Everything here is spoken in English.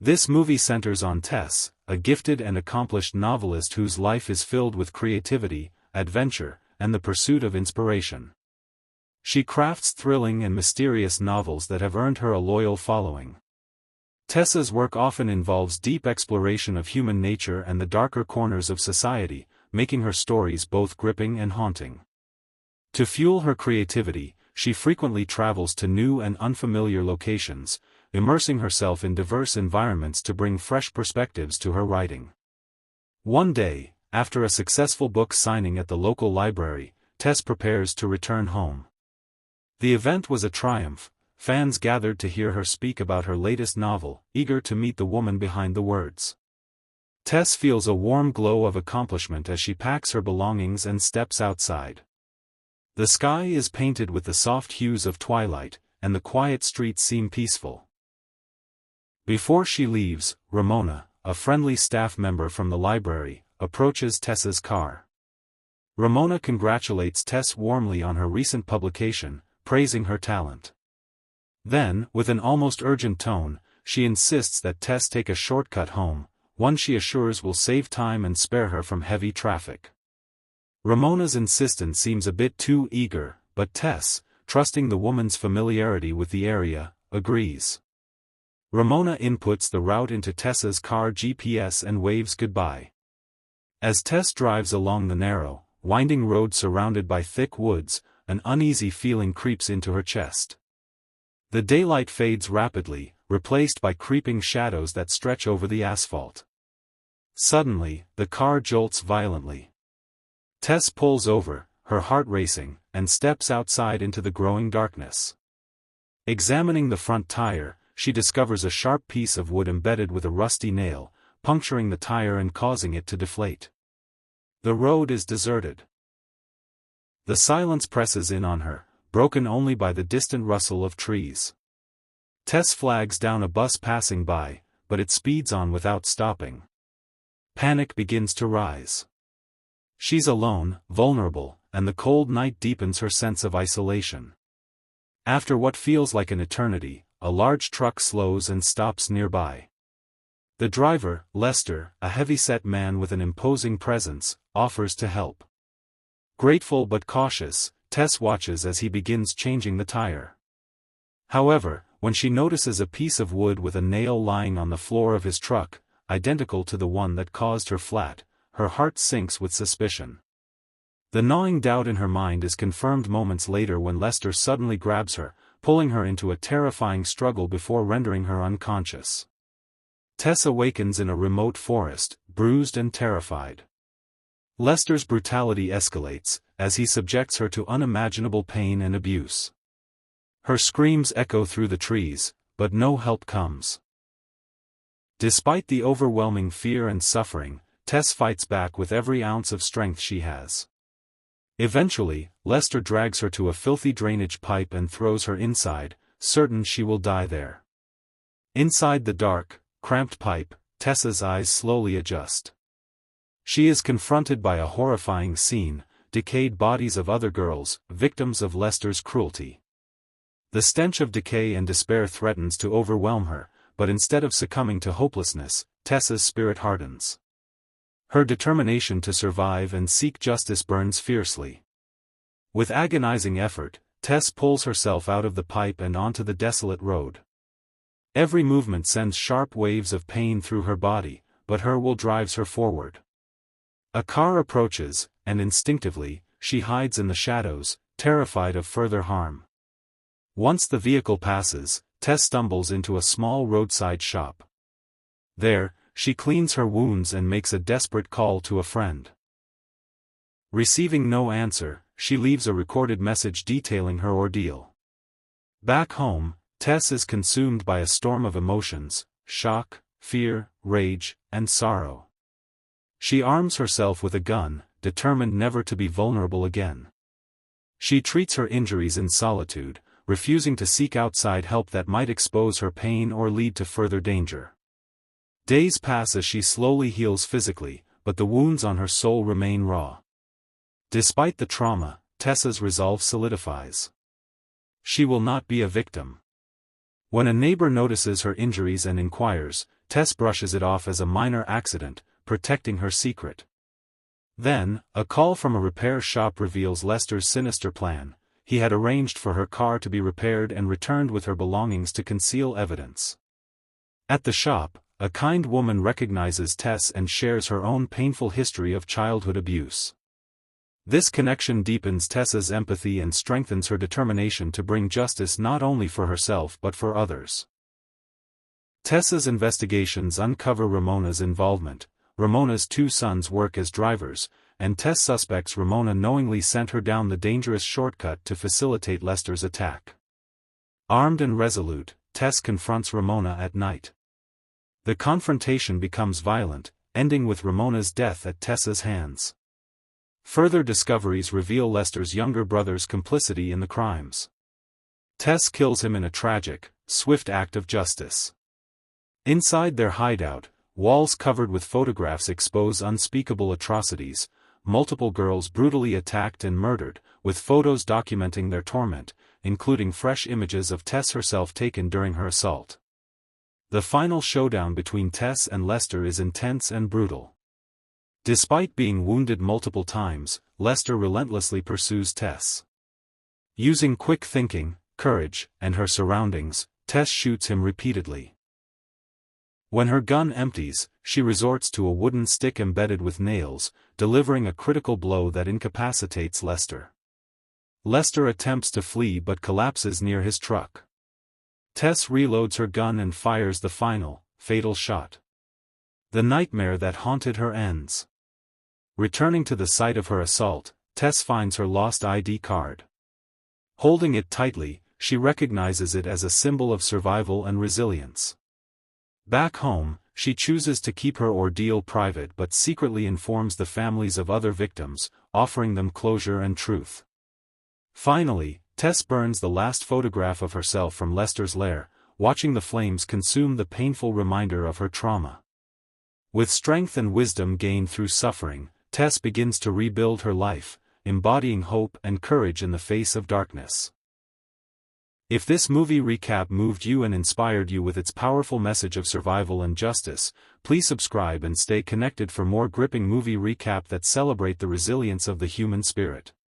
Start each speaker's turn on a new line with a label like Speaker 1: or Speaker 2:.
Speaker 1: This movie centers on Tess, a gifted and accomplished novelist whose life is filled with creativity, adventure, and the pursuit of inspiration. She crafts thrilling and mysterious novels that have earned her a loyal following. Tessa's work often involves deep exploration of human nature and the darker corners of society, making her stories both gripping and haunting. To fuel her creativity, she frequently travels to new and unfamiliar locations, immersing herself in diverse environments to bring fresh perspectives to her writing. One day, after a successful book signing at the local library, Tess prepares to return home. The event was a triumph. Fans gathered to hear her speak about her latest novel, eager to meet the woman behind the words. Tess feels a warm glow of accomplishment as she packs her belongings and steps outside. The sky is painted with the soft hues of twilight, and the quiet streets seem peaceful. Before she leaves, Ramona, a friendly staff member from the library, approaches Tessa's car. Ramona congratulates Tess warmly on her recent publication, praising her talent. Then, with an almost urgent tone, she insists that Tess take a shortcut home, one she assures will save time and spare her from heavy traffic. Ramona's insistence seems a bit too eager, but Tess, trusting the woman's familiarity with the area, agrees. Ramona inputs the route into Tessa's car GPS and waves goodbye. As Tess drives along the narrow, winding road surrounded by thick woods, an uneasy feeling creeps into her chest. The daylight fades rapidly, replaced by creeping shadows that stretch over the asphalt. Suddenly, the car jolts violently. Tess pulls over, her heart racing, and steps outside into the growing darkness. Examining the front tire, she discovers a sharp piece of wood embedded with a rusty nail, puncturing the tire and causing it to deflate. The road is deserted. The silence presses in on her, broken only by the distant rustle of trees. Tess flags down a bus passing by, but it speeds on without stopping. Panic begins to rise. She's alone, vulnerable, and the cold night deepens her sense of isolation. After what feels like an eternity, a large truck slows and stops nearby. The driver, Lester, a heavy-set man with an imposing presence, offers to help. Grateful but cautious, Tess watches as he begins changing the tire. However, when she notices a piece of wood with a nail lying on the floor of his truck, identical to the one that caused her flat, her heart sinks with suspicion. The gnawing doubt in her mind is confirmed moments later when Lester suddenly grabs her, pulling her into a terrifying struggle before rendering her unconscious. Tess awakens in a remote forest, bruised and terrified. Lester's brutality escalates, as he subjects her to unimaginable pain and abuse. Her screams echo through the trees, but no help comes. Despite the overwhelming fear and suffering, Tess fights back with every ounce of strength she has. Eventually, Lester drags her to a filthy drainage pipe and throws her inside, certain she will die there. Inside the dark, cramped pipe, Tessa's eyes slowly adjust. She is confronted by a horrifying scene: decayed bodies of other girls, victims of Lester's cruelty. The stench of decay and despair threatens to overwhelm her, but instead of succumbing to hopelessness, Tessa's spirit hardens. Her determination to survive and seek justice burns fiercely. With agonizing effort, Tess pulls herself out of the pipe and onto the desolate road. Every movement sends sharp waves of pain through her body, but her will drives her forward. A car approaches, and instinctively, she hides in the shadows, terrified of further harm. Once the vehicle passes, Tess stumbles into a small roadside shop. There, she cleans her wounds and makes a desperate call to a friend. Receiving no answer, she leaves a recorded message detailing her ordeal. Back home, Tess is consumed by a storm of emotions: shock, fear, rage, and sorrow. She arms herself with a gun, determined never to be vulnerable again. She treats her injuries in solitude, refusing to seek outside help that might expose her pain or lead to further danger. Days pass as she slowly heals physically, but the wounds on her soul remain raw. Despite the trauma, Tessa's resolve solidifies. She will not be a victim. When a neighbor notices her injuries and inquires, Tess brushes it off as a minor accident, protecting her secret. Then, a call from a repair shop reveals Lester's sinister plan. He had arranged for her car to be repaired and returned with her belongings to conceal evidence. At the shop, a kind woman recognizes Tess and shares her own painful history of childhood abuse. This connection deepens Tessa's empathy and strengthens her determination to bring justice not only for herself but for others. Tessa's investigations uncover Ramona's involvement. Ramona's two sons work as drivers, and Tess suspects Ramona knowingly sent her down the dangerous shortcut to facilitate Lester's attack. Armed and resolute, Tess confronts Ramona at night. The confrontation becomes violent, ending with Ramona's death at Tessa's hands. Further discoveries reveal Lester's younger brother's complicity in the crimes. Tess kills him in a tragic, swift act of justice. Inside their hideout, walls covered with photographs expose unspeakable atrocities, multiple girls brutally attacked and murdered, with photos documenting their torment, including fresh images of Tess herself taken during her assault. The final showdown between Tess and Lester is intense and brutal. Despite being wounded multiple times, Lester relentlessly pursues Tess. Using quick thinking, courage, and her surroundings, Tess shoots him repeatedly. When her gun empties, she resorts to a wooden stick embedded with nails, delivering a critical blow that incapacitates Lester. Lester attempts to flee but collapses near his truck. Tess reloads her gun and fires the final, fatal shot. The nightmare that haunted her ends. Returning to the site of her assault, Tess finds her lost ID card. Holding it tightly, she recognizes it as a symbol of survival and resilience. Back home, she chooses to keep her ordeal private but secretly informs the families of other victims, offering them closure and truth. Finally, Tess burns the last photograph of herself from Lester's lair, watching the flames consume the painful reminder of her trauma. With strength and wisdom gained through suffering, Tess begins to rebuild her life, embodying hope and courage in the face of darkness. If this movie recap moved you and inspired you with its powerful message of survival and justice, please subscribe and stay connected for more gripping movie recap that celebrate the resilience of the human spirit.